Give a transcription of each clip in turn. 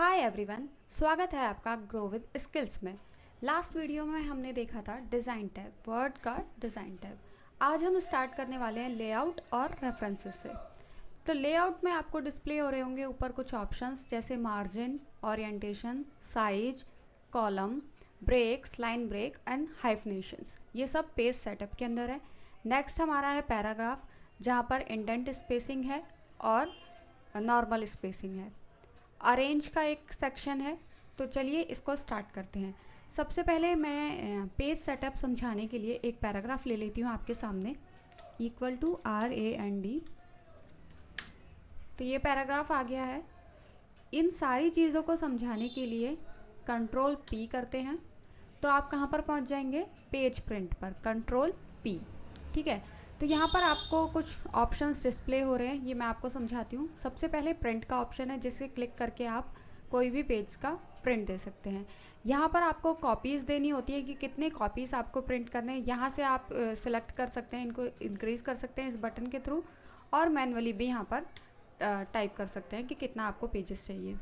Hi everyone, स्वागत है आपका ग्रो विद स्किल्स में। लास्ट वीडियो में हमने देखा था डिज़ाइन टैब, वर्ड का डिज़ाइन टैब। आज हम स्टार्ट करने वाले हैं लेआउट और रेफरेंसेस से। तो लेआउट में आपको डिस्प्ले हो रहे होंगे ऊपर कुछ ऑप्शंस जैसे margin, orientation, size, column, breaks, line break and hyphenations. ये सब पेज सेटअप के अंदर है। नेक्स्ट हमारा है पैराग्राफ, जहाँ पर इंडेंट स्पेसिंग है और नॉर्मल स्पेसिंग है। अरेंज का एक सेक्शन है। तो चलिए इसको स्टार्ट करते हैं। सबसे पहले मैं पेज सेटअप समझाने के लिए एक पैराग्राफ ले लेती हूँ आपके सामने, इक्वल टू RAND। तो ये पैराग्राफ आ गया है। इन सारी चीज़ों को समझाने के लिए कंट्रोल P करते हैं तो आप कहाँ पर पहुँच जाएंगे, पेज प्रिंट पर, कंट्रोल P। ठीक है, तो यहाँ पर आपको कुछ ऑप्शंस डिस्प्ले हो रहे हैं, ये मैं आपको समझाती हूँ। सबसे पहले प्रिंट का ऑप्शन है, जिसे क्लिक करके आप कोई भी पेज का प्रिंट दे सकते हैं। यहाँ पर आपको कॉपीज़ देनी होती है कि कितने कॉपीज़ आपको प्रिंट करने हैं। यहाँ से आप सिलेक्ट कर सकते हैं, इनको इंक्रीज़ कर सकते हैं इस बटन के थ्रू, और मैनुअली भी यहाँ पर टाइप कर सकते हैं कि कितना आपको पेजेस चाहिए।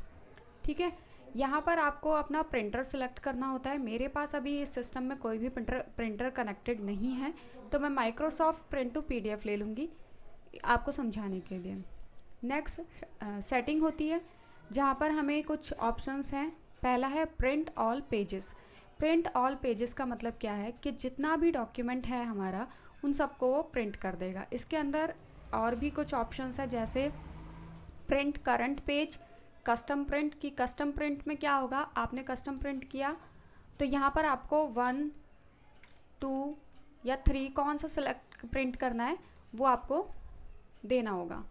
ठीक है, यहाँ पर आपको अपना प्रिंटर सिलेक्ट करना होता है। मेरे पास अभी इस सिस्टम में कोई भी प्रिंटर कनेक्टेड नहीं है, तो मैं माइक्रोसॉफ्ट प्रिंट टू PDF ले लूँगी आपको समझाने के लिए। नेक्स्ट सेटिंग होती है, जहाँ पर हमें कुछ ऑप्शंस हैं। पहला है print all pages. Print all pages का मतलब क्या है कि जितना भी डॉक्यूमेंट है हमारा, उन सबको वो प्रिंट कर देगा। इसके अंदर और भी कुछ ऑप्शंस हैं, जैसे print current page, custom print. की कस्टम प्रिंट में क्या होगा, आपने कस्टम प्रिंट किया तो यहाँ पर आपको 1, 2 या 3 कौन सा सेलेक्ट प्रिंट करना है वो आपको देना होगा।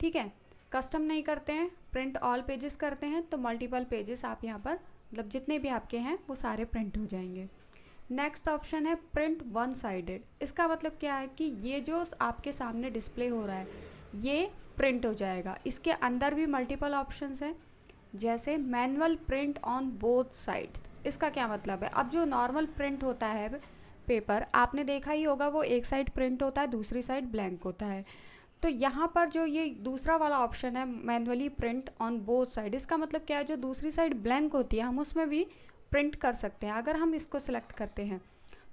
ठीक है, कस्टम नहीं करते हैं, प्रिंट ऑल पेजेस करते हैं तो मल्टीपल पेजेस आप यहाँ पर, मतलब जितने भी आपके हैं वो सारे प्रिंट हो जाएंगे। नेक्स्ट ऑप्शन है प्रिंट वन साइडेड। इसका मतलब क्या है कि ये जो आपके सामने डिस्प्ले हो रहा है ये प्रिंट हो जाएगा। इसके अंदर भी मल्टीपल ऑप्शंस हैं, जैसे manual print on both sides. इसका क्या मतलब है, अब जो नॉर्मल प्रिंट होता है पेपर, आपने देखा ही होगा, वो एक साइड प्रिंट होता है, दूसरी साइड ब्लैंक होता है। तो यहाँ पर जो ये दूसरा वाला ऑप्शन है, manually print on both side, इसका मतलब क्या है, जो दूसरी साइड ब्लैंक होती है हम उसमें भी प्रिंट कर सकते हैं। अगर हम इसको सिलेक्ट करते हैं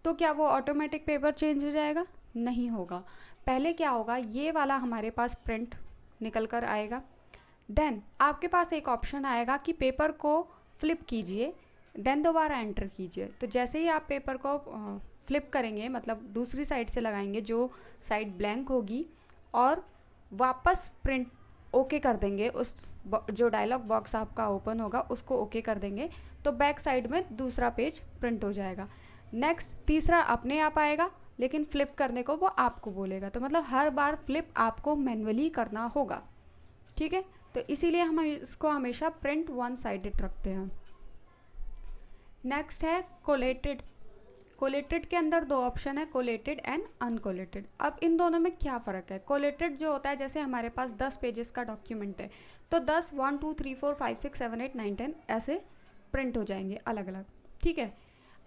तो क्या वो ऑटोमेटिक पेपर चेंज हो जाएगा? नहीं होगा। पहले क्या होगा, ये वाला हमारे पास प्रिंट निकल कर आएगा, देन आपके पास एक ऑप्शन आएगा कि पेपर को फ्लिप कीजिए, देन दोबारा एंटर कीजिए। तो जैसे ही आप पेपर को फ्लिप करेंगे, मतलब दूसरी साइड से लगाएंगे, जो साइड ब्लैंक होगी, और वापस प्रिंट ओके कर देंगे, उस जो डायलॉग बॉक्स आपका ओपन होगा उसको ओके कर देंगे, तो बैक साइड में दूसरा पेज प्रिंट हो जाएगा। नेक्स्ट तीसरा अपने आप आएगा, लेकिन फ्लिप करने को वो आपको बोलेगा। तो मतलब हर बार फ्लिप आपको मैनुअली करना होगा। ठीक है, तो इसीलिए हम इसको हमेशा प्रिंट वन साइडेड रखते हैं। नेक्स्ट है कोलेटेड। कोलेटेड के अंदर दो ऑप्शन है, कोलेटेड एंड अनकोलेटेड। अब इन दोनों में क्या फ़र्क है? कोलेटेड जो होता है, जैसे हमारे पास 10 पेजेस का डॉक्यूमेंट है तो 10 1 2 3 4 5 6 7 8 9 10 ऐसे प्रिंट हो जाएंगे अलग अलग। ठीक है,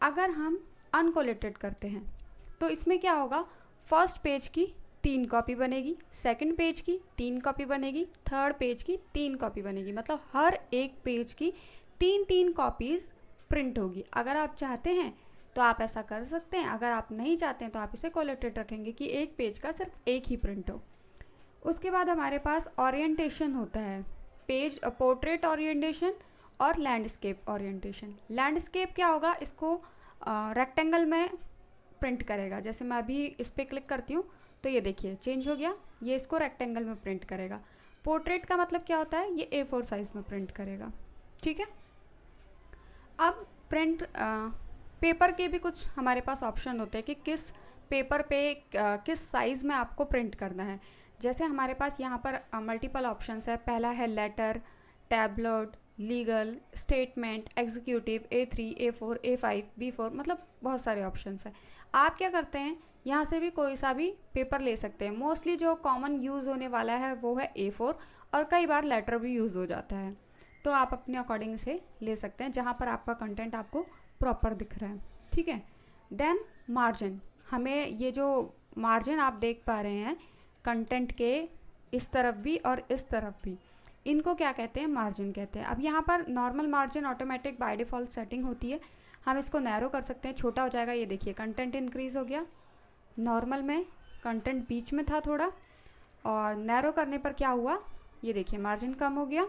अगर हम अनकोलेटेड करते हैं तो इसमें क्या होगा, फर्स्ट पेज की 3 कॉपी बनेगी, सेकंड पेज की 3 कॉपी बनेगी, थर्ड पेज की 3 कॉपी बनेगी, मतलब हर एक पेज की 3 कॉपीज़ प्रिंट होगी। अगर आप चाहते हैं तो आप ऐसा कर सकते हैं, अगर आप नहीं चाहते हैं तो आप इसे कोलेटेड रखेंगे कि एक पेज का सिर्फ एक ही प्रिंट हो। उसके बाद हमारे पास ओरिएंटेशन होता है, पेज पोर्ट्रेट ओरिएंटेशन और लैंडस्केप ओरिएंटेशन। लैंडस्केप क्या होगा, इसको रेक्टेंगल में प्रिंट करेगा। जैसे मैं अभी इस पर क्लिक करती हूँ तो ये देखिए चेंज हो गया, ये इसको रेक्टेंगल में प्रिंट करेगा। पोर्ट्रेट का मतलब क्या होता है, ये A4 साइज़ में प्रिंट करेगा। ठीक है, अब प्रिंट पेपर के भी कुछ हमारे पास ऑप्शन होते हैं कि किस पेपर पे किस साइज़ में आपको प्रिंट करना है। जैसे हमारे पास यहाँ पर मल्टीपल ऑप्शंस है। पहला है letter, tabloid, legal, statement, executive, A3, A4, A5, B4, मतलब बहुत सारे ऑप्शंस हैं। आप क्या करते हैं, यहाँ से भी कोई सा भी पेपर ले सकते हैं। मोस्टली जो कॉमन यूज़ होने वाला है वो है A4, और कई बार लेटर भी यूज़ हो जाता है, तो आप अपने अकॉर्डिंग से ले सकते हैं जहाँ पर आपका कंटेंट आपको प्रॉपर दिख रहा है। ठीक है, देन मार्जिन। हमें ये जो मार्जिन आप देख पा रहे हैं कंटेंट के इस तरफ भी और इस तरफ भी, इनको क्या कहते हैं, मार्जिन कहते हैं। अब यहाँ पर normal margin automatic by default setting होती है, हम इसको नैरो कर सकते हैं, छोटा हो जाएगा। ये देखिए कंटेंट इंक्रीज़ हो गया, नॉर्मल में कंटेंट बीच में था थोड़ा, और नैरो करने पर क्या हुआ, ये देखिए मार्जिन कम हो गया।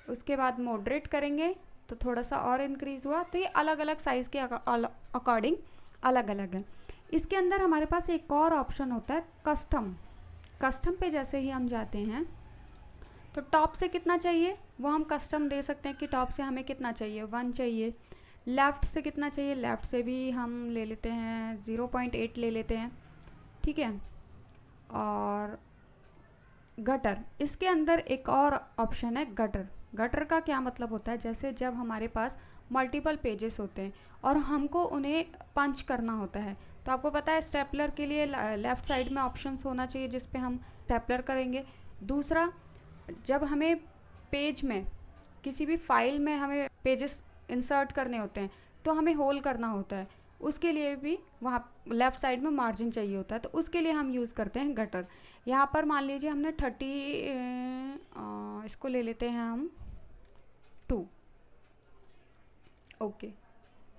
उसके बाद मॉडरेट करेंगे तो थोड़ा सा और इंक्रीज़ हुआ। तो ये अलग अलग साइज़ के अकॉर्डिंग अलग अलग है। इसके अंदर हमारे पास एक और ऑप्शन होता है कस्टम। कस्टम पे जैसे ही हम जाते हैं तो टॉप से कितना चाहिए वो हम कस्टम दे सकते हैं कि टॉप से हमें कितना चाहिए, 1 चाहिए। लेफ़्ट से कितना चाहिए, लेफ़्ट से भी हम ले लेते हैं 0.8 ले लेते हैं, ठीक है। और गटर, इसके अंदर एक और ऑप्शन है गटर। गटर का क्या मतलब होता है, जैसे जब हमारे पास मल्टीपल पेजेस होते हैं और हमको उन्हें पंच करना होता है, तो आपको पता है स्टेपलर के लिए लेफ़्ट साइड में ऑप्शंस होना चाहिए जिस पे हम स्टेपलर करेंगे। दूसरा, जब हमें पेज में किसी भी फाइल में हमें पेजेस इंसर्ट करने होते हैं तो हमें होल करना होता है, उसके लिए भी वहाँ लेफ़्ट साइड में मार्जिन चाहिए होता है, तो उसके लिए हम यूज़ करते हैं गटर। यहाँ पर मान लीजिए हमने 30 इसको ले लेते हैं हम 2, ओके,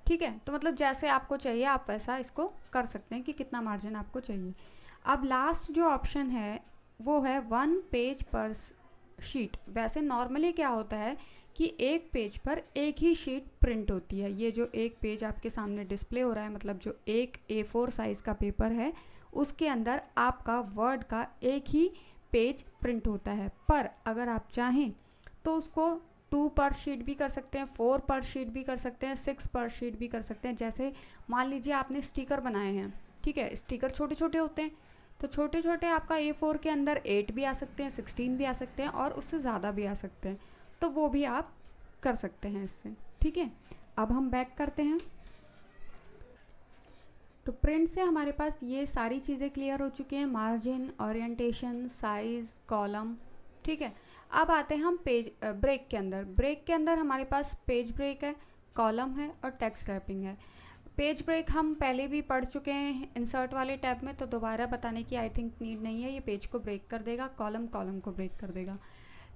ठीक है। तो मतलब जैसे आपको चाहिए आप वैसा इसको कर सकते हैं कि कितना मार्जिन आपको चाहिए। अब लास्ट जो ऑप्शन है वो है 1 पेज पर शीट। वैसे नॉर्मली क्या होता है कि एक पेज पर एक ही शीट प्रिंट होती है। ये जो एक पेज आपके सामने डिस्प्ले हो रहा है, मतलब जो एक A4 साइज़ का पेपर है उसके अंदर आपका वर्ड का एक ही पेज प्रिंट होता है। पर अगर आप चाहें तो उसको 2 पर शीट भी कर सकते हैं, 4 पर शीट भी कर सकते हैं, 6 पर शीट भी कर सकते हैं। जैसे मान लीजिए आपने स्टिकर बनाए हैं, ठीक है, स्टिकर छोटे छोटे होते हैं, तो छोटे छोटे आपका A4 के अंदर 8 भी आ सकते हैं, 16 भी आ सकते हैं और उससे ज़्यादा भी आ सकते हैं, तो वो भी आप कर सकते हैं इससे, ठीक है। अब हम बैक करते हैं। तो प्रिंट से हमारे पास ये सारी चीज़ें क्लियर हो चुकी हैं, मार्जिन, ओरिएंटेशन, साइज़, कॉलम, ठीक है। अब आते हैं हम पेज ब्रेक के अंदर। ब्रेक के अंदर हमारे पास पेज ब्रेक है, कॉलम है और टेक्स्ट रैपिंग है। पेज ब्रेक हम पहले भी पढ़ चुके हैं इंसर्ट वाले टैब में, तो दोबारा बताने की आई थिंक नीड नहीं है। ये पेज को ब्रेक कर देगा, कॉलम को ब्रेक कर देगा।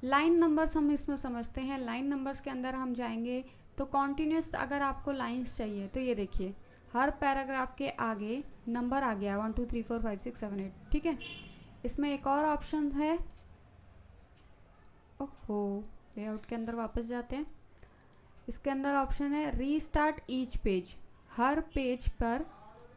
लाइन नंबर्स हम इसमें समझते हैं। लाइन नंबर्स के अंदर हम जाएंगे तो कॉन्टीन्यूस अगर आपको लाइंस चाहिए तो ये देखिए हर पैराग्राफ के आगे नंबर आ गया 1 2 3 4 5 6 7 8, ठीक है। इसमें एक और ऑप्शन है, ओहो लेआउट के अंदर वापस जाते हैं। इसके अंदर ऑप्शन है रीस्टार्ट ईच पेज। हर पेज पर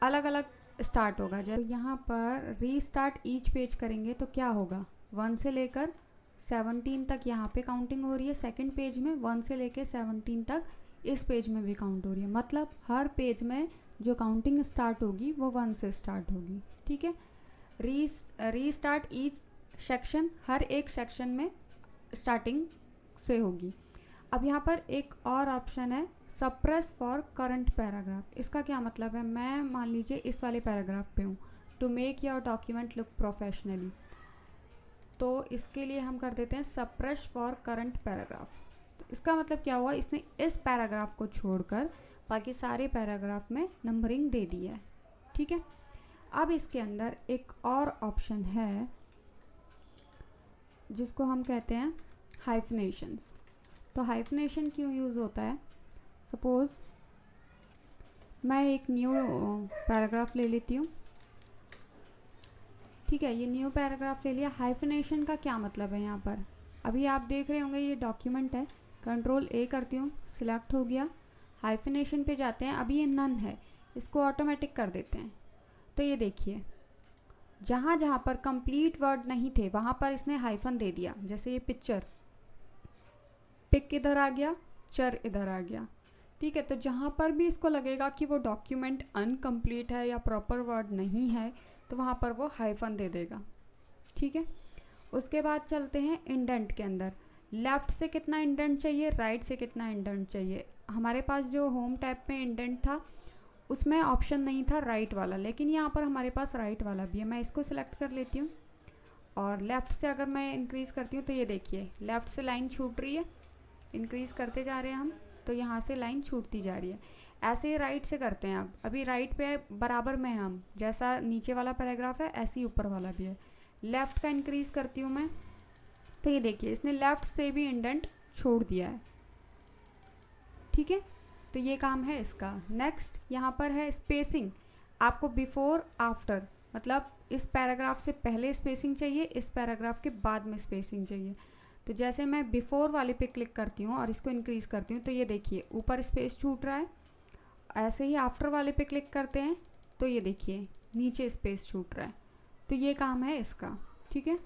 अलग अलग स्टार्ट होगा। जब यहाँ पर रीस्टार्ट ईच पेज करेंगे तो क्या होगा, 1 से लेकर 17 तक यहाँ पे काउंटिंग हो रही है। सेकंड पेज में 1 से लेकर 17 तक इस पेज में भी काउंट हो रही है। मतलब हर पेज में जो काउंटिंग स्टार्ट होगी वो 1 से स्टार्ट होगी, ठीक है। रीस्टार्ट ईच सेक्शन, हर एक सेक्शन में स्टार्टिंग से होगी। अब यहाँ पर एक और ऑप्शन है सप्रेस फॉर करंट पैराग्राफ। इसका क्या मतलब है, मैं मान लीजिए इस वाले पैराग्राफ पे हूँ, to make your document look professionally, तो इसके लिए हम कर देते हैं सप्रेस फॉर करंट पैराग्राफ। तो इसका मतलब क्या हुआ, इसने इस पैराग्राफ को छोड़कर बाकी सारे पैराग्राफ में नंबरिंग दे दी है, ठीक है। अब इसके अंदर एक और ऑप्शन है जिसको हम कहते हैं हाइफनेशंस। तो हाइफनेशन क्यों यूज़ होता है, सपोज़ मैं एक न्यू पैराग्राफ ले लेती हूँ, ठीक है। ये न्यू पैराग्राफ ले लिया। हाइफनेशन का क्या मतलब है यहाँ पर, अभी आप देख रहे होंगे ये डॉक्यूमेंट है, कंट्रोल A करती हूँ, सिलेक्ट हो गया, हाइफनेशन पे जाते हैं। अभी ये नन है, इसको ऑटोमेटिक कर देते हैं। तो ये देखिए जहाँ जहाँ पर कंप्लीट वर्ड नहीं थे वहाँ पर इसने हाइफन दे दिया। जैसे ये पिक्चर, पिक इधर आ गया, चर इधर आ गया, ठीक है। तो जहाँ पर भी इसको लगेगा कि वो डॉक्यूमेंट अनकम्प्लीट है या प्रॉपर वर्ड नहीं है तो वहाँ पर वो हाइफन दे देगा, ठीक है। उसके बाद चलते हैं इंडेंट के अंदर। लेफ़्ट से कितना इंडेंट चाहिए, राइट से कितना इंडेंट चाहिए। हमारे पास जो होम टैब में इंडेंट था उसमें ऑप्शन नहीं था राइट वाला, लेकिन यहाँ पर हमारे पास राइट वाला भी है। मैं इसको सिलेक्ट कर लेती हूँ और लेफ़्ट से अगर मैं इंक्रीज़ करती हूँ तो ये देखिए लेफ़्ट से लाइन छूट रही है, इंक्रीज़ करते जा रहे हैं हम तो यहाँ से लाइन छूटती जा रही है। ऐसे ही राइट से करते हैं। अब अभी राइट पे बराबर में हम, जैसा नीचे वाला पैराग्राफ है ऐसे ही ऊपर वाला भी है। लेफ़्ट का इंक्रीज़ करती हूँ मैं तो ये देखिए इसने लेफ़्ट से भी इंडेंट छोड़ दिया है, ठीक है। तो ये काम है इसका। नेक्स्ट यहाँ पर है स्पेसिंग। आपको बिफोर आफ्टर मतलब इस पैराग्राफ से पहले स्पेसिंग चाहिए, इस पैराग्राफ के बाद में स्पेसिंग चाहिए। तो जैसे मैं बिफोर वाले पे क्लिक करती हूँ और इसको इंक्रीज़ करती हूँ तो ये देखिए ऊपर स्पेस छूट रहा है। ऐसे ही आफ्टर वाले पे क्लिक करते हैं तो ये देखिए नीचे स्पेस छूट रहा है। तो ये काम है इसका, ठीक है।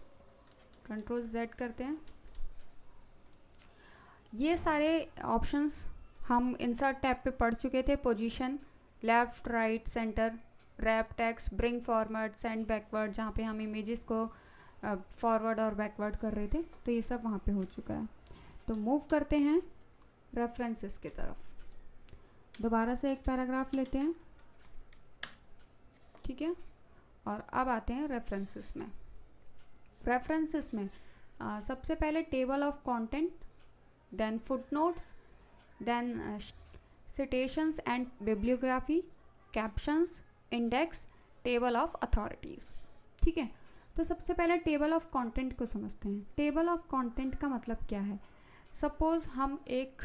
कंट्रोल Z करते हैं। ये सारे ऑप्शंस हम इंसर्ट टैब पे पढ़ चुके थे। Position, left, right, centre, wrap text, bring forward, send backward, जहाँ पे हम इमेजेस को फॉरवर्ड और बैकवर्ड कर रहे थे, तो ये सब वहाँ पे हो चुका है। तो मूव करते हैं रेफरेंसेस की तरफ। दोबारा से एक पैराग्राफ लेते हैं, ठीक है, और अब आते हैं रेफरेंसेस में। रेफरेंसेस में सबसे पहले table of content, then footnotes, then citations and bibliography, captions, index, table of authorities, ठीक है। तो सबसे पहले टेबल ऑफ कंटेंट को समझते हैं। टेबल ऑफ कंटेंट का मतलब क्या है। सपोज़ हम एक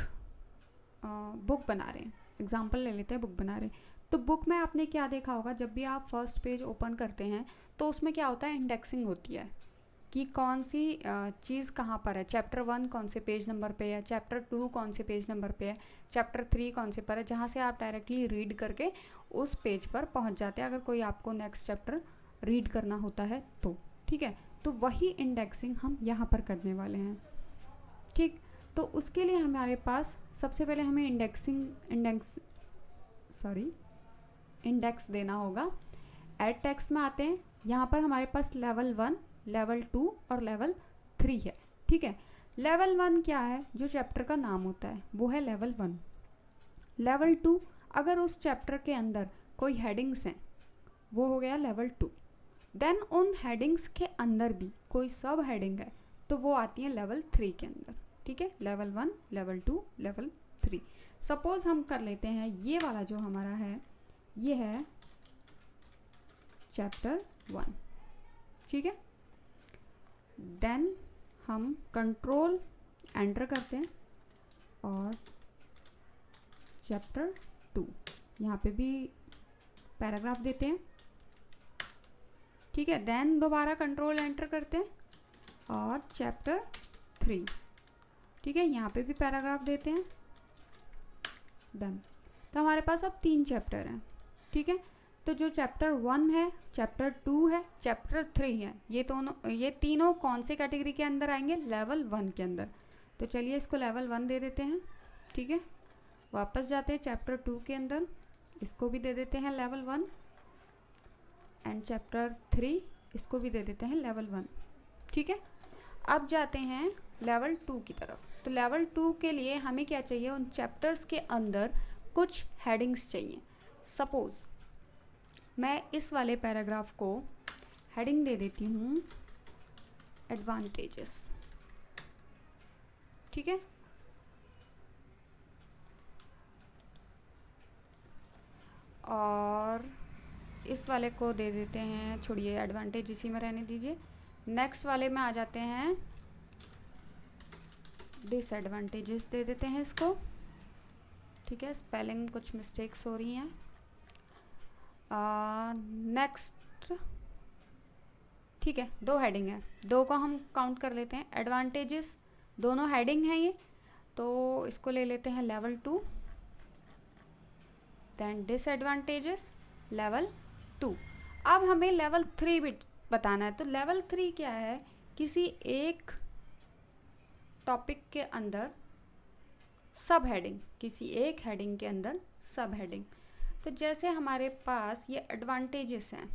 बुक बना रहे हैं, एग्जांपल ले लेते हैं, बुक बना रहे हैं। तो बुक में आपने क्या देखा होगा, जब भी आप फर्स्ट पेज ओपन करते हैं तो उसमें क्या होता है, इंडेक्सिंग होती है कि कौन सी चीज़ कहाँ पर है। चैप्टर 1 कौन से पेज नंबर पे है, चैप्टर 2 कौन से पेज नंबर पे है, चैप्टर 3 कौन से पर है, जहाँ से आप डायरेक्टली रीड करके उस पेज पर पहुँच जाते हैं अगर कोई आपको नेक्स्ट चैप्टर रीड करना होता है तो, ठीक है। तो वही इंडेक्सिंग हम यहाँ पर करने वाले हैं, ठीक। तो उसके लिए हमारे पास सबसे पहले हमें इंडेक्स देना होगा। एड टेक्स्ट में आते हैं, यहाँ पर हमारे पास लेवल 1, लेवल 2 और लेवल 3 है, ठीक है। लेवल 1 क्या है, जो चैप्टर का नाम होता है वो है लेवल 1। लेवल 2 अगर उस चैप्टर के अंदर कोई हेडिंग्स हैं वो हो गया लेवल 2। देन उन हेडिंग्स के अंदर भी कोई सब हेडिंग है तो वो आती है लेवल 3 के अंदर, ठीक है। Level 1, level 2, level 3। सपोज़ हम कर लेते हैं ये वाला जो हमारा है ये है चैप्टर 1, ठीक है। देन हम कंट्रोल एंटर करते हैं और चैप्टर 2 यहाँ पे भी पैराग्राफ देते हैं, ठीक है। देन दोबारा कंट्रोल एंटर करते हैं और चैप्टर 3, ठीक है, यहाँ पे भी पैराग्राफ देते हैं। डन। तो हमारे पास अब 3 चैप्टर हैं, ठीक है। तो जो चैप्टर 1 है, चैप्टर 2 है, चैप्टर 3 है, ये तीनों कौन से कैटेगरी के अंदर आएंगे, लेवल 1 के अंदर। तो चलिए इसको लेवल 1 दे देते हैं, ठीक है। वापस जाते हैं चैप्टर 2 के अंदर, इसको भी दे देते हैं लेवल 1 एंड चैप्टर 3 इसको भी दे देते हैं लेवल 1, ठीक है। अब जाते हैं लेवल 2 की तरफ। तो लेवल 2 के लिए हमें क्या चाहिए, उन चैप्टर्स के अंदर कुछ हेडिंग्स चाहिए। सपोज़ मैं इस वाले पैराग्राफ को हेडिंग दे देती हूँ एडवांटेजेस, ठीक है। और इस वाले को दे देते हैं, छोड़िए एडवांटेज इसी में रहने दीजिए। नेक्स्ट वाले में आ जाते हैं डिसएडवांटेजेस दे देते हैं इसको, ठीक है। स्पेलिंग कुछ मिस्टेक्स हो रही हैं। नेक्स्ट, ठीक है, 2 हेडिंग है, 2 को हम काउंट कर लेते हैं। एडवांटेजेस दोनों हेडिंग हैं ये, तो इसको ले लेते हैं लेवल 2। Then disadvantages level 2। अब हमें लेवल 3 भी बताना है। तो लेवल 3 क्या है, किसी एक टॉपिक के अंदर सब हेडिंग, किसी एक हेडिंग के अंदर सब हेडिंग। तो जैसे हमारे पास ये एडवांटेजेस हैं,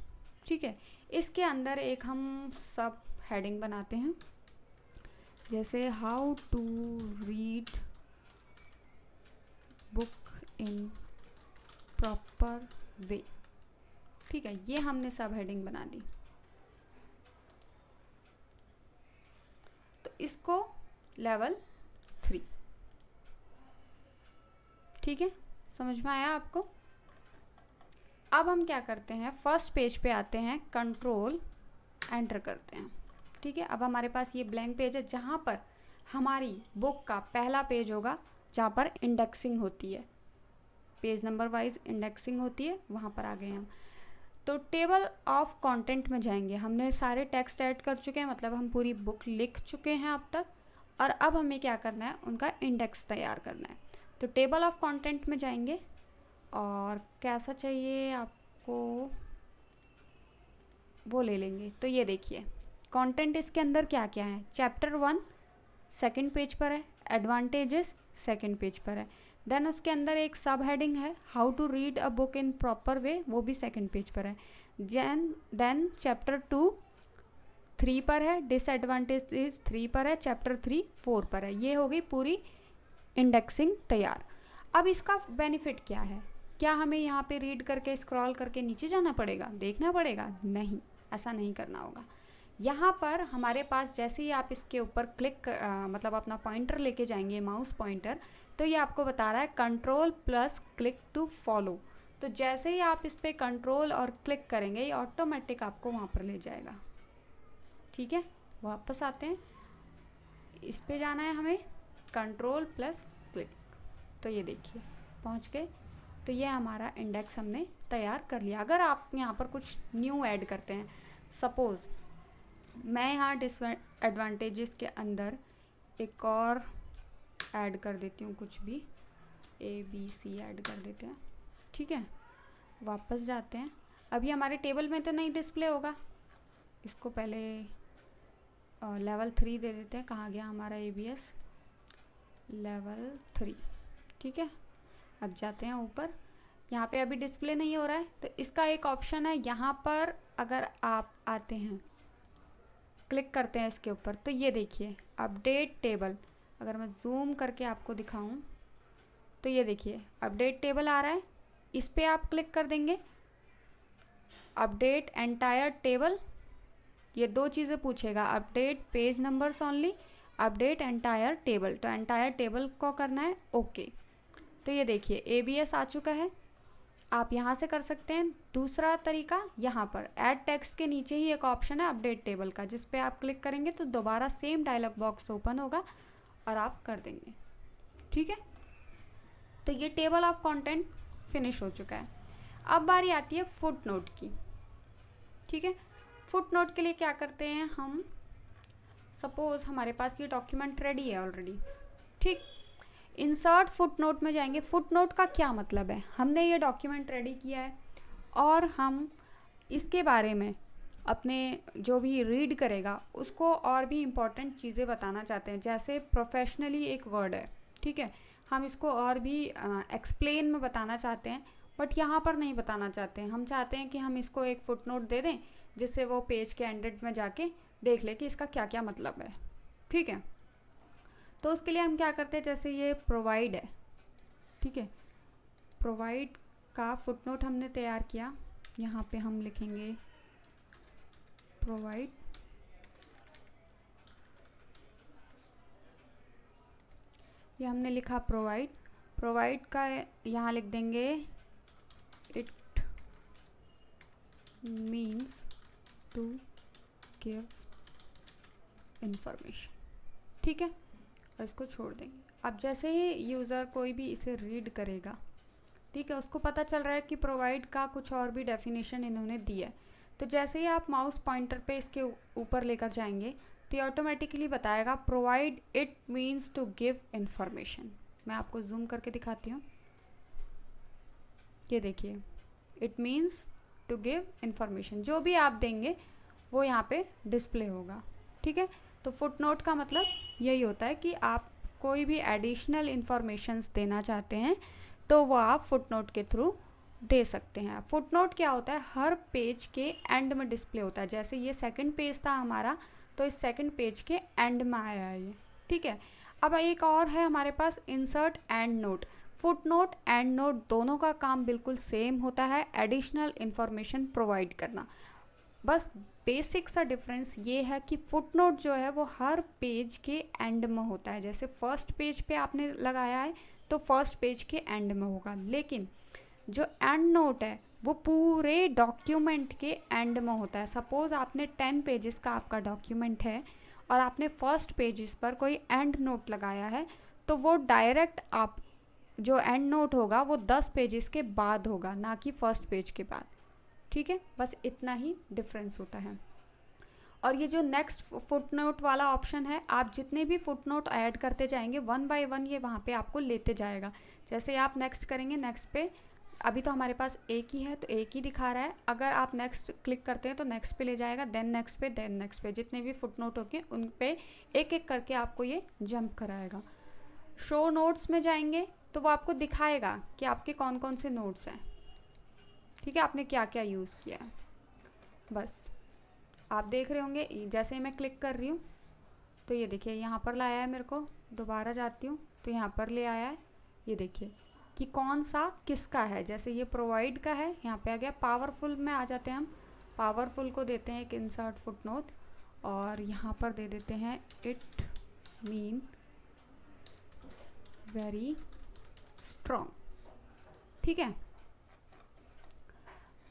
ठीक है, इसके अंदर एक हम सब हेडिंग बनाते हैं, जैसे how to read book in proper way, ठीक है। ये हमने सब हेडिंग बना दी। तो इसको लेवल 3, ठीक है, समझ में आया आपको। अब हम क्या करते हैं, फर्स्ट पेज पे आते हैं, कंट्रोल एंटर करते हैं ठीक है। अब हमारे पास ये ब्लैंक पेज है जहाँ पर हमारी बुक का पहला पेज होगा, जहाँ पर इंडेक्सिंग होती है, पेज नंबर वाइज इंडेक्सिंग होती है, वहाँ पर आ गए हम। तो टेबल ऑफ कंटेंट में जाएंगे। हमने सारे टेक्स्ट ऐड कर चुके हैं, मतलब हम पूरी बुक लिख चुके हैं अब तक, और अब हमें क्या करना है, उनका इंडेक्स तैयार करना है। तो टेबल ऑफ कंटेंट में जाएंगे, और कैसा चाहिए आपको वो ले लेंगे। तो ये देखिए कंटेंट इसके अंदर क्या क्या है। चैप्टर 1 सेकंड पेज पर है, एडवांटेजेस सेकंड पेज पर है। देन उसके अंदर एक सब हेडिंग है, how to read a book in proper way, वो भी सेकंड पेज पर है। देन चैप्टर 2 3 पर है, डिसएडवांटेजेस 3 पर है, चैप्टर 3 4 पर है। ये हो गई पूरी इंडेक्सिंग तैयार। अब इसका बेनिफिट क्या है? क्या हमें यहाँ पे रीड करके स्क्रॉल करके नीचे जाना पड़ेगा, देखना पड़ेगा? नहीं, ऐसा नहीं करना होगा। यहाँ पर हमारे पास जैसे ही आप इसके ऊपर क्लिक मतलब अपना पॉइंटर लेके जाएंगे, माउस पॉइंटर, तो ये आपको बता रहा है control plus click to follow. तो जैसे ही आप इस पर कंट्रोल और क्लिक करेंगे, ये ऑटोमेटिक आपको वहाँ पर ले जाएगा। ठीक है, वापस आते हैं, इस पे जाना है हमें, कंट्रोल प्लस क्लिक। तो ये देखिए पहुँच गए। तो ये हमारा इंडेक्स हमने तैयार कर लिया। अगर आप यहाँ पर कुछ न्यू ऐड करते हैं, सपोज़ मैं यहाँ डिसएडवांटेजेस के अंदर एक और ऐड कर देती हूँ, कुछ भी ABC ऐड कर देते हैं। ठीक है, वापस जाते हैं। अभी हमारे टेबल में तो नहीं डिस्प्ले होगा, इसको पहले लेवल 3 दे देते हैं। कहाँ गया हमारा ABS? लेवल 3। ठीक है, अब जाते हैं ऊपर। यहाँ पे अभी डिस्प्ले नहीं हो रहा है, तो इसका एक ऑप्शन है यहाँ पर, अगर आप आते हैं क्लिक करते हैं इसके ऊपर, तो ये देखिए अपडेट टेबल। अगर मैं जूम करके आपको दिखाऊं तो ये देखिए अपडेट टेबल आ रहा है, इस पर आप क्लिक कर देंगे। अपडेट एंटायर टेबल, ये दो चीज़ें पूछेगा, update page numbers only, update entire table. तो एंटायर टेबल को करना है ओके। तो ये देखिए ABS आ चुका है। आप यहाँ से कर सकते हैं। दूसरा तरीका, यहाँ पर ऐड टेक्स्ट के नीचे ही एक ऑप्शन है अपडेट टेबल का, जिस पे आप क्लिक करेंगे तो दोबारा सेम डायलॉग बॉक्स ओपन होगा और आप कर देंगे। ठीक है, तो ये टेबल ऑफ कंटेंट फिनिश हो चुका है। अब बारी आती है फुट नोट की। ठीक है, फुट नोट के लिए क्या करते हैं हम, सपोज हमारे पास ये डॉक्यूमेंट रेडी है ऑलरेडी। ठीक, इंसर्ट फुट नोट में जाएंगे। फुट नोट का क्या मतलब है, हमने ये डॉक्यूमेंट रेडी किया है और हम इसके बारे में अपने जो भी रीड करेगा उसको और भी इम्पॉर्टेंट चीज़ें बताना चाहते हैं। जैसे प्रोफेशनली एक वर्ड है, ठीक है, हम इसको और भी एक्सप्लेन में बताना चाहते हैं, बट यहाँ पर नहीं बताना चाहते हैं। हम चाहते हैं कि हम इसको एक फुट नोट दे दें, जिससे वो पेज के एंडेड में जाके देख ले कि इसका क्या क्या मतलब है। ठीक है, तो उसके लिए हम क्या करते हैं, जैसे ये प्रोवाइड है, ठीक है, प्रोवाइड का फुटनोट हमने तैयार किया। यहाँ पे हम लिखेंगे प्रोवाइड, ये हमने लिखा प्रोवाइड। प्रोवाइड का यहाँ लिख देंगे it means to give information. ठीक है, और इसको छोड़ देंगे। अब जैसे ही यूज़र कोई भी इसे रीड करेगा, ठीक है, उसको पता चल रहा है कि प्रोवाइड का कुछ और भी डेफिनेशन इन्होंने दी है। तो जैसे ही आप माउस पॉइंटर पे इसके ऊपर लेकर जाएंगे तो ये ऑटोमेटिकली बताएगा provide it means to give information. मैं आपको जूम करके दिखाती हूँ, ये देखिए it means to give information. जो भी आप देंगे वो यहाँ पे डिस्प्ले होगा। ठीक है, तो फुटनोट का मतलब यही होता है कि आप कोई भी एडिशनल इंफॉर्मेशंस देना चाहते हैं तो वो आप फुटनोट के थ्रू दे सकते हैं। फुटनोट क्या होता है, हर पेज के एंड में डिस्प्ले होता है। जैसे ये सेकंड पेज था हमारा, तो इस सेकंड पेज के एंड में आया है ये। ठीक है, अब एक और है हमारे पास insert endnote. Footnote endnote दोनों का काम बिल्कुल सेम होता है, एडिशनल इंफॉर्मेशन प्रोवाइड करना। बस बेसिक सा डिफरेंस ये है कि फुटनोट जो है वो हर पेज के एंड में होता है। जैसे फर्स्ट पेज पे आपने लगाया है तो फर्स्ट पेज के एंड में होगा, लेकिन जो एंड नोट है वो पूरे डॉक्यूमेंट के एंड में होता है। सपोज़ आपने 10 पेजेस का आपका डॉक्यूमेंट है और आपने फर्स्ट पेजेस पर कोई एंड नोट लगाया है, तो वो डायरेक्ट आप जो एंड नोट होगा वो 10 पेजेस के बाद होगा, ना कि फर्स्ट पेज के बाद। ठीक है, बस इतना ही डिफरेंस होता है। और ये जो नेक्स्ट फुट नोट वाला ऑप्शन है, आप जितने भी फुट नोट ऐड करते जाएंगे 1 बाय 1 ये वहाँ पे आपको लेते जाएगा। जैसे आप नेक्स्ट करेंगे, नेक्स्ट पे अभी तो हमारे पास एक ही है तो एक ही दिखा रहा है, अगर आप नेक्स्ट क्लिक करते हैं तो नेक्स्ट पे ले जाएगा, देन नेक्स्ट पे, देन नेक्स्ट पे, जितने भी फुट नोट होंगे उन पे एक एक करके आपको ये जंप कराएगा। शो नोट्स में जाएंगे तो वो आपको दिखाएगा कि आपके कौन कौन से नोट्स हैं, ठीक है, आपने क्या क्या यूज़ किया है। बस आप देख रहे होंगे, जैसे ही मैं क्लिक कर रही हूँ तो ये देखिए यहाँ पर लाया है मेरे को, दोबारा जाती हूँ तो यहाँ पर ले आया है। ये देखिए कि कौन सा किसका है, जैसे ये प्रोवाइड का है, यहाँ पे आ गया। पावरफुल में आ जाते हैं हम, पावरफुल को देते हैं एक इंसर्ट फुट नोट और यहाँ पर दे देते हैं इट मीन वेरी स्ट्रॉन्ग। ठीक है,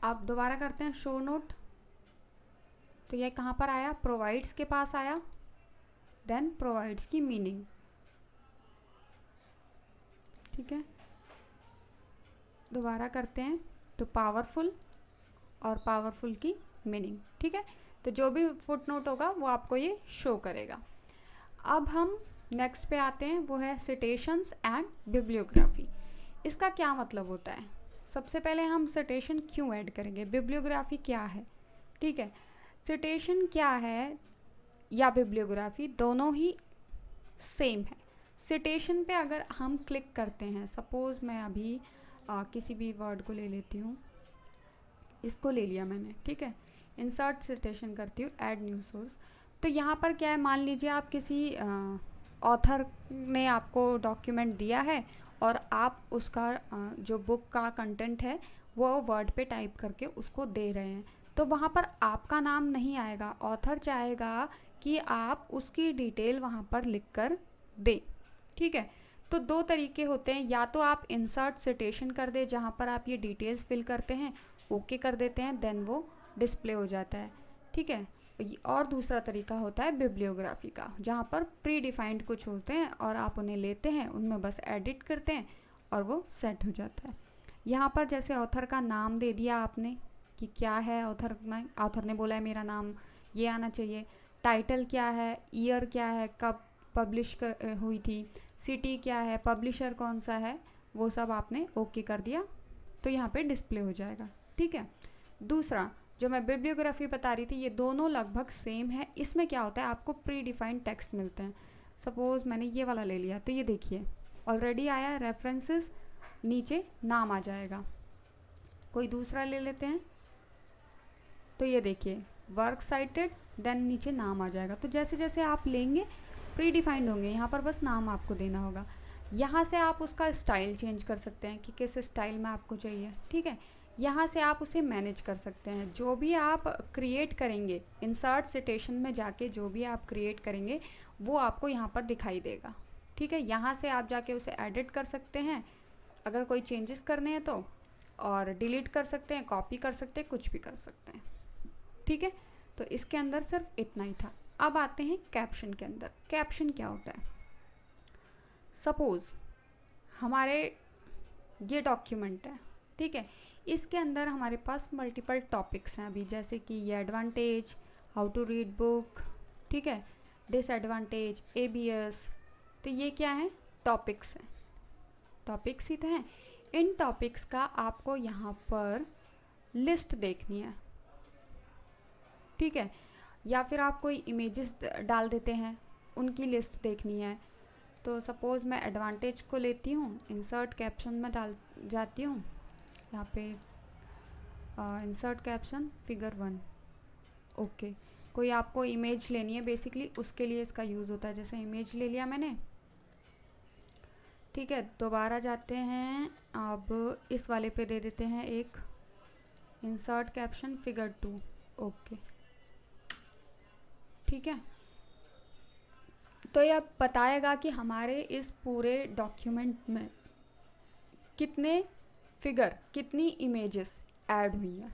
अब दोबारा करते हैं शो नोट, तो ये कहाँ पर आया, प्रोवाइड्स के पास आया, देन प्रोवाइड्स की मीनिंग। ठीक है, दोबारा करते हैं तो पावरफुल और पावरफुल की मीनिंग। ठीक है, तो जो भी फुट नोट होगा वो आपको ये शो करेगा। अब हम नेक्स्ट पे आते हैं, वो है सिटेशंस एंड बिब्लियोग्राफी। इसका क्या मतलब होता है? सबसे पहले हम सिटेशन क्यों ऐड करेंगे, बिब्लियोग्राफी क्या है। ठीक है, सिटेशन क्या है या बिब्लियोग्राफी, दोनों ही सेम है। सिटेशन पे अगर हम क्लिक करते हैं, सपोज़ मैं अभी किसी भी वर्ड को ले लेती हूँ, इसको ले लिया मैंने, ठीक है, इंसर्ट सिटेशन करती हूँ, ऐड न्यू सोर्स। तो यहाँ पर क्या है, मान लीजिए आप किसी ऑथर ने आपको डॉक्यूमेंट दिया है और आप उसका जो बुक का कंटेंट है वो वर्ड पे टाइप करके उसको दे रहे हैं, तो वहाँ पर आपका नाम नहीं आएगा। ऑथर चाहेगा कि आप उसकी डिटेल वहाँ पर लिख कर दें। ठीक है, तो दो तरीके होते हैं, या तो आप इंसर्ट सिटेशन कर दे जहाँ पर आप ये डिटेल्स फिल करते हैं, ओके कर देते हैं, देन वो डिस्प्ले हो जाता है। ठीक है, और दूसरा तरीका होता है बिब्लियोग्राफी का, जहाँ पर प्री डिफाइंड कुछ होते हैं और आप उन्हें लेते हैं, उनमें बस एडिट करते हैं और वो सेट हो जाता है। यहाँ पर जैसे ऑथर का नाम दे दिया आपने कि क्या है ऑथर ने बोला है मेरा नाम ये आना चाहिए, टाइटल क्या है, ईयर क्या है, कब पब्लिश हुई थी, सिटी क्या है, पब्लिशर कौन सा है, वो सब आपने ओके कर दिया तो यहाँ पे डिस्प्ले हो जाएगा। ठीक है, दूसरा जो मैं बिब्लियोग्राफी बता रही थी, ये दोनों लगभग सेम है। इसमें क्या होता है, आपको प्री डिफाइंड टेक्स्ट मिलते हैं। सपोज़ मैंने ये वाला ले लिया, तो ये देखिए ऑलरेडी आया रेफरेंसेस, नीचे नाम आ जाएगा। कोई दूसरा ले लेते हैं, तो ये देखिए वर्क साइटेड, देन नीचे नाम आ जाएगा। तो जैसे जैसे आप लेंगे प्री डिफाइंड होंगे, यहाँ पर बस नाम आपको देना होगा। यहाँ से आप उसका स्टाइल चेंज कर सकते हैं कि किस स्टाइल में आपको चाहिए। ठीक है, यहाँ से आप उसे मैनेज कर सकते हैं। जो भी आप क्रिएट करेंगे इंसर्ट सिटेशन में जाके, जो भी आप क्रिएट करेंगे वो आपको यहाँ पर दिखाई देगा। ठीक है, यहाँ से आप जाके उसे एडिट कर सकते हैं अगर कोई चेंजेस करने हैं तो, और डिलीट कर सकते हैं, कॉपी कर सकते हैं, कुछ भी कर सकते हैं। ठीक है, तो इसके अंदर सिर्फ इतना ही था। अब आते हैं कैप्शन के अंदर। कैप्शन क्या होता है, सपोज़ हमारे ये डॉक्यूमेंट है, ठीक है, इसके अंदर हमारे पास मल्टीपल टॉपिक्स हैं अभी, जैसे कि ये advantage, how to read book, ठीक है, डिसएडवांटेज, ABS, तो ये क्या है, टॉपिक्स हैं, टॉपिक्स ही तो हैं। इन टॉपिक्स का आपको यहाँ पर लिस्ट देखनी है। ठीक है, या फिर आप कोई इमेजेस डाल देते हैं, उनकी लिस्ट देखनी है। तो सपोज़ मैं एडवांटेज को लेती हूँ, इंसर्ट कैप्शन में डाल जाती हूँ, यहाँ पे इंसर्ट कैप्शन फिगर 1, ओके। कोई आपको इमेज लेनी है बेसिकली, उसके लिए इसका यूज़ होता है। जैसे इमेज ले लिया मैंने, ठीक है, दोबारा जाते हैं, अब इस वाले पे दे देते हैं एक इंसर्ट कैप्शन फिगर 2, ओके। ठीक है, तो यह बताएगा कि हमारे इस पूरे डॉक्यूमेंट में कितने फिगर, कितनी इमेजेस ऐड हुई है।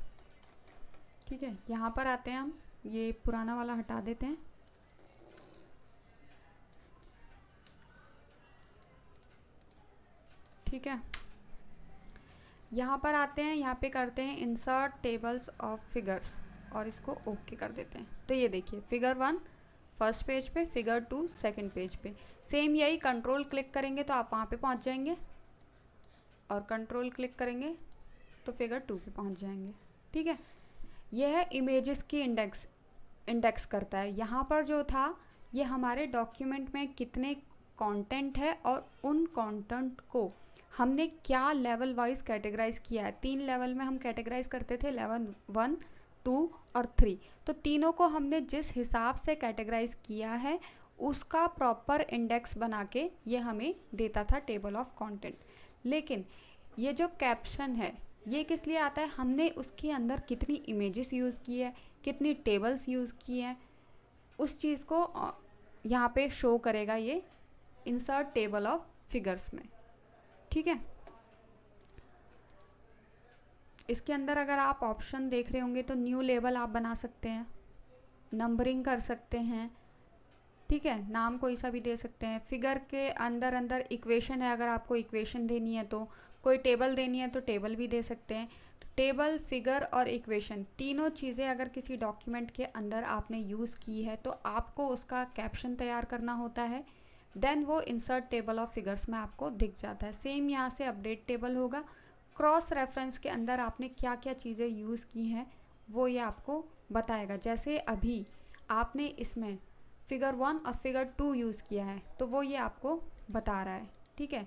ठीक है, यहाँ पर आते हैं हम, ये पुराना वाला हटा देते हैं। ठीक है, यहाँ पर आते हैं, यहाँ पे करते हैं इंसर्ट टेबल्स ऑफ फिगर्स और इसको ओके कर देते हैं। तो ये देखिए फिगर 1 फर्स्ट पेज पे, फिगर 2 सेकंड पेज पे। सेम यही कंट्रोल क्लिक करेंगे तो आप वहाँ पे पहुँच जाएंगे और कंट्रोल क्लिक करेंगे तो फिगर 2 पे पहुँच जाएंगे। ठीक है, यह है इमेजेस की इंडेक्स करता है। यहाँ पर जो था ये हमारे डॉक्यूमेंट में कितने कंटेंट है और उन कंटेंट को हमने क्या लेवल वाइज कैटेगराइज किया है। 3 लेवल में हम कैटेगराइज करते थे, लेवल 1, 2 और 3। तो तीनों को हमने जिस हिसाब से कैटेगराइज किया है उसका प्रॉपर इंडेक्स बना के ये हमें देता था टेबल ऑफ कंटेंट। लेकिन ये जो कैप्शन है ये किस लिए आता है, हमने उसके अंदर कितनी इमेजेस यूज़ की है, कितनी टेबल्स यूज़ की हैं, उस चीज़ को यहाँ पे शो करेगा ये इंसर्ट टेबल ऑफ फिगर्स में। ठीक है, इसके अंदर अगर आप ऑप्शन देख रहे होंगे तो न्यू लेबल आप बना सकते हैं, नंबरिंग कर सकते हैं। ठीक है, नाम कोई सा भी दे सकते हैं। फिगर के अंदर इक्वेशन है, अगर आपको इक्वेशन देनी है तो, कोई टेबल देनी है तो टेबल भी दे सकते हैं। टेबल, फिगर और इक्वेशन तीनों चीज़ें अगर किसी डॉक्यूमेंट के अंदर आपने यूज़ की है तो आपको उसका कैप्शन तैयार करना होता है, देन वो इंसर्ट टेबल ऑफ फिगर्स में आपको दिख जाता है। सेम यहाँ से अपडेट टेबल होगा, क्रॉस रेफरेंस के अंदर आपने क्या क्या चीज़ें यूज़ की हैं वो ये आपको बताएगा। जैसे अभी आपने इसमें फिगर 1 और फिगर 2 यूज़ किया है तो वो ये आपको बता रहा है। ठीक है,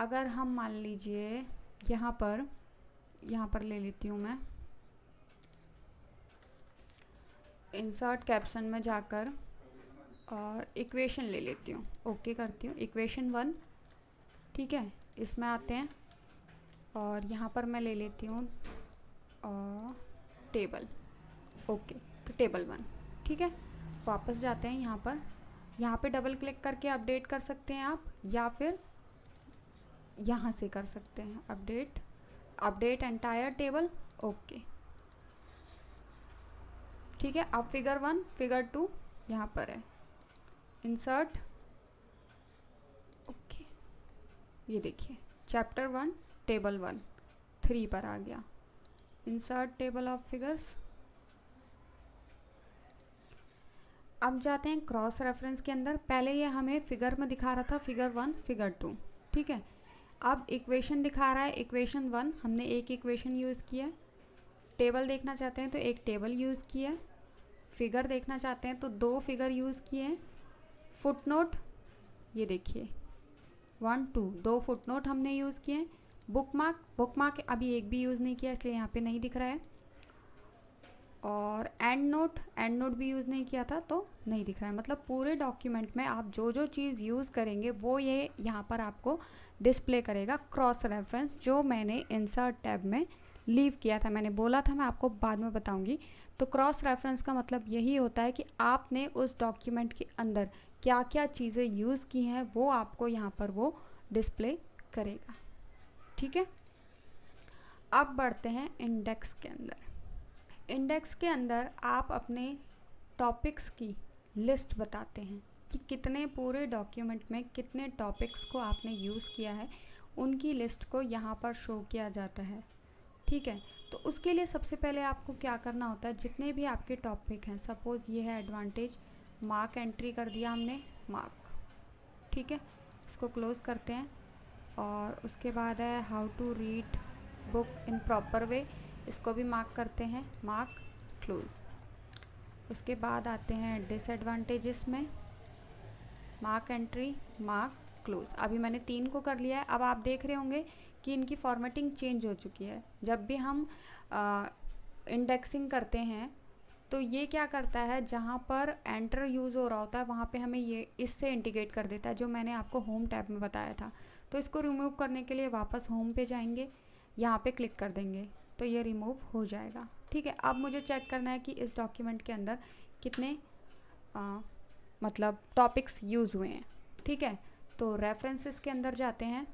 अगर हम मान लीजिए यहाँ पर ले लेती हूँ मैं, इंसर्ट कैप्शन में जाकर और इक्वेशन ले लेती हूँ, ओके करती हूँ, इक्वेशन 1। ठीक है, इसमें आते हैं और यहाँ पर मैं ले लेती हूँ टेबल, ओके, तो टेबल 1। ठीक है, वापस जाते हैं यहाँ पे डबल क्लिक करके अपडेट कर सकते हैं आप, या फिर यहाँ से कर सकते हैं अपडेट एंटायर टेबल, ओके। ठीक है, अब फिगर 1, फिगर 2 यहाँ पर है, इंसर्ट, ओके, ये देखिए चैप्टर 1 टेबल 1 3 पर आ गया, इंसर्ट टेबल ऑफ फिगर्स। अब जाते हैं क्रॉस रेफरेंस के अंदर। पहले ये हमें फिगर में दिखा रहा था, फिगर 1, फिगर 2। ठीक है, अब इक्वेशन दिखा रहा है, इक्वेशन 1 हमने एक इक्वेशन यूज़ किया, टेबल देखना चाहते हैं तो एक टेबल यूज़ किया, फिगर देखना चाहते हैं तो 2 फिगर यूज़ किए हैं, फुटनोट ये देखिए 1, 2 2 फुटनोट हमने यूज़ किए हैं, बुकमार्क अभी एक भी यूज़ नहीं किया इसलिए यहाँ पे नहीं दिख रहा है, और एंड नोट भी यूज़ नहीं किया था तो नहीं दिख रहा है। मतलब पूरे डॉक्यूमेंट में आप जो जो चीज़ यूज़ करेंगे वो ये यहाँ पर आपको डिस्प्ले करेगा। क्रॉस रेफरेंस जो मैंने इंसर्ट टैब में लीव किया था, मैंने बोला था मैं आपको बाद में बताऊंगी। तो क्रॉस रेफरेंस का मतलब यही होता है कि आपने उस डॉक्यूमेंट के अंदर क्या क्या चीज़ें यूज़ की हैं वो आपको यहाँ पर वो डिस्प्ले करेगा। ठीक है, अब बढ़ते हैं इंडेक्स के अंदर। इंडेक्स के अंदर आप अपने टॉपिक्स की लिस्ट बताते हैं कि कितने पूरे डॉक्यूमेंट में कितने टॉपिक्स को आपने यूज़ किया है, उनकी लिस्ट को यहाँ पर शो किया जाता है। ठीक है, तो उसके लिए सबसे पहले आपको क्या करना होता है, जितने भी आपके टॉपिक हैं, सपोज़ ये है एडवांटेज, मार्क एंट्री कर दिया हमने, मार्क। ठीक है, इसको क्लोज़ करते हैं और उसके बाद है how to read book in proper way, इसको भी मार्क करते हैं, मार्क, क्लोज़। उसके बाद आते हैं डिसएडवांटेजेस में, मार्क एंट्री, मार्क, क्लोज़। अभी मैंने 3 को कर लिया है। अब आप देख रहे होंगे कि इनकी फॉर्मेटिंग चेंज हो चुकी है। जब भी हम इंडेक्सिंग करते हैं तो ये क्या करता है, जहाँ पर एंटर यूज़ हो रहा होता है वहाँ पे हमें ये इससे इंडिकेट कर देता है, जो मैंने आपको होम टैब में बताया था। तो इसको रिमूव करने के लिए वापस होम पे जाएंगे, यहाँ पे क्लिक कर देंगे तो ये रिमूव हो जाएगा। ठीक है, अब मुझे चेक करना है कि इस डॉक्यूमेंट के अंदर कितने मतलब टॉपिक्स यूज़ हुए हैं। ठीक है, तो रेफरेंसेस के अंदर जाते हैं,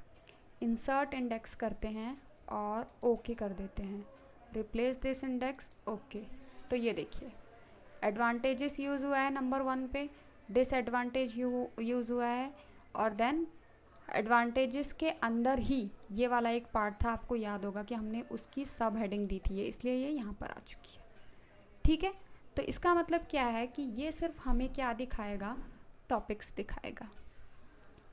इंसर्ट इंडेक्स करते हैं और ओके कर देते हैं। Replace this index, okay. तो ये देखिए एडवांटेजेस यूज़ हुआ है नंबर 1 पे, डिसएडवांटेज यूज़ हुआ है, और देन एडवांटेजेस के अंदर ही ये वाला एक पार्ट था, आपको याद होगा कि हमने उसकी सब हेडिंग दी थी, इसलिए ये यहाँ पर आ चुकी है। ठीक है, तो इसका मतलब क्या है कि ये सिर्फ हमें क्या दिखाएगा, टॉपिक्स दिखाएगा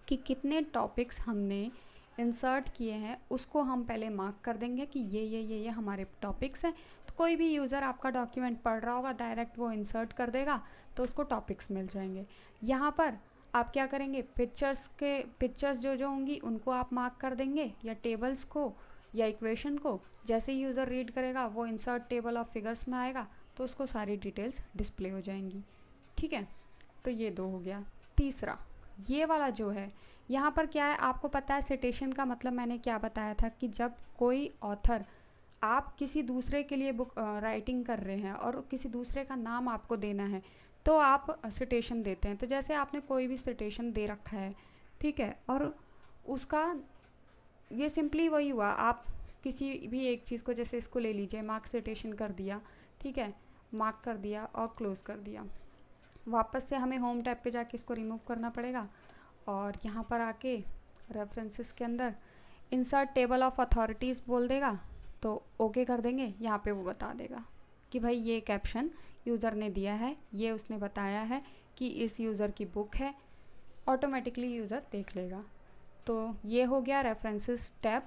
कि कितने टॉपिक्स हमने इंसर्ट किए हैं, उसको हम पहले मार्क कर देंगे कि ये हमारे टॉपिक्स हैं। तो कोई भी यूज़र आपका डॉक्यूमेंट पढ़ रहा होगा, डायरेक्ट वो इंसर्ट कर देगा तो उसको टॉपिक्स मिल जाएंगे। यहाँ पर आप क्या करेंगे, पिक्चर्स जो होंगी उनको आप मार्क कर देंगे, या टेबल्स को या इक्वेशन को। जैसे ही यूज़र रीड करेगा वो इंसर्ट टेबल ऑफ फिगर्स में आएगा तो उसको सारी डिटेल्स डिस्प्ले हो जाएंगी। ठीक है, तो ये 2 हो गया। तीसरा ये वाला जो है, यहाँ पर क्या है, आपको पता है सिटेशन का मतलब मैंने क्या बताया था कि जब कोई ऑथर, आप किसी दूसरे के लिए बुक राइटिंग कर रहे हैं और किसी दूसरे का नाम आपको देना है तो आप सिटेशन देते हैं। तो जैसे आपने कोई भी सिटेशन दे रखा है, ठीक है, और उसका ये सिंपली वही हुआ, आप किसी भी एक चीज़ को, जैसे इसको ले लीजिए, मार्क सिटेशन कर दिया, ठीक है, मार्क कर दिया और क्लोज़ कर दिया। वापस से हमें होम टैब पे जाके इसको रिमूव करना पड़ेगा और यहाँ पर आके रेफरेंसेस के अंदर इंसर्ट टेबल ऑफ अथॉरिटीज़ बोल देगा तो ओके कर देंगे। यहाँ पे वो बता देगा कि भाई ये कैप्शन यूज़र ने दिया है, ये उसने बताया है कि इस यूज़र की बुक है, ऑटोमेटिकली यूज़र देख लेगा। तो ये हो गया रेफरेंसेस टैब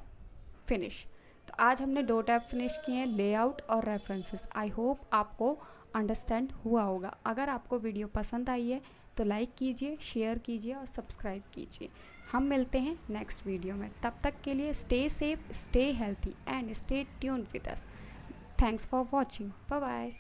फिनिश। तो आज हमने 2 टैब फिनिश किए हैं, लेआउट और रेफरेंसेस। आई होप आपको अंडरस्टैंड हुआ होगा। अगर आपको वीडियो पसंद आई है तो लाइक कीजिए, शेयर कीजिए और सब्सक्राइब कीजिए। हम मिलते हैं नेक्स्ट वीडियो में, तब तक के लिए stay safe, stay healthy and stay tuned with us. Thanks for watching, bye bye.